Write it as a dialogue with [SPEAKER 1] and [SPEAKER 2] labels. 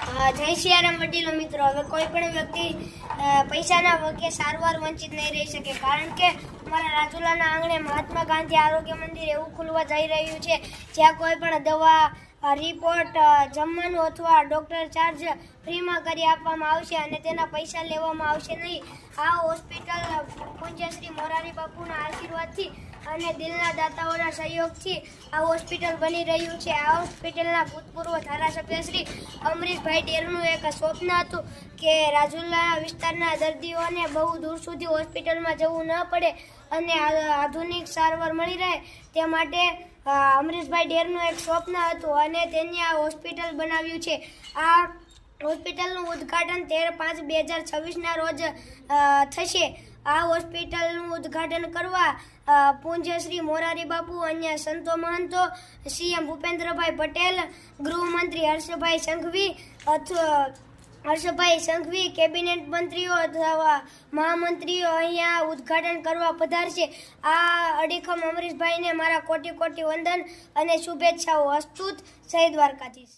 [SPEAKER 1] જય સિયારામ વડીલો મિત્રો, હવે કોઈ પણ વ્યક્તિ પૈસાના વગે સારવાર વંચિત નહીં રહી શકે, કારણ કે અમારા રાજુલાના આંગણે મહાત્મા ગાંધી આરોગ્ય મંદિર એવું ખુલવા જઈ રહ્યું છે, જ્યાં કોઈ પણ દવા, રિપોર્ટ, જમવાનું અથવા ડૉક્ટર ચાર્જ ફ્રીમાં કરી આપવામાં આવશે અને તેના પૈસા લેવામાં આવશે નહીં. આ હોસ્પિટલ પૂજ્ય શ્રી મોરારી બાપુના આશીર્વાદથી અને દિલના દાતાઓના સહયોગથી આ હોસ્પિટલ બની રહ્યું છે. આ હોસ્પિટલના ભૂતપૂર્વ ધારાસભ્ય શ્રી અમરીશભાઈ ડેરનું એક સ્વપ્ન હતું કે રાજુલા વિસ્તારના દર્દીઓને બહુ દૂર સુધી હોસ્પિટલમાં જવું ન પડે અને આધુનિક સારવાર મળી રહે, તે માટે અમરીશભાઈ ડેરનું એક સ્વપ્ન હતું અને તેની આ હોસ્પિટલ બનાવ્યું છે. આ હોસ્પિટલનું ઉદ્ઘાટન 13/5/2026ના રોજ થશે. આ હોસ્પિટલનું ઉદ્ઘાટન કરવા પૂજ્ય શ્રી મોરારી બાપુ, અન્ય સંતો મહંતો, સીએમ ભૂપેન્દ્રભાઈ પટેલ, ગૃહમંત્રી હર્ષભાઈ સંઘવી, કેબિનેટ મંત્રીઓ અથવા મહામંત્રીઓ અહીંયા ઉદ્ઘાટન કરવા પધારશે. આ અડીખમ અમરીશભાઈને મારા કોટી કોટી વંદન અને શુભેચ્છાઓ. અસ્તુત. જય દ્વારકાધીશ.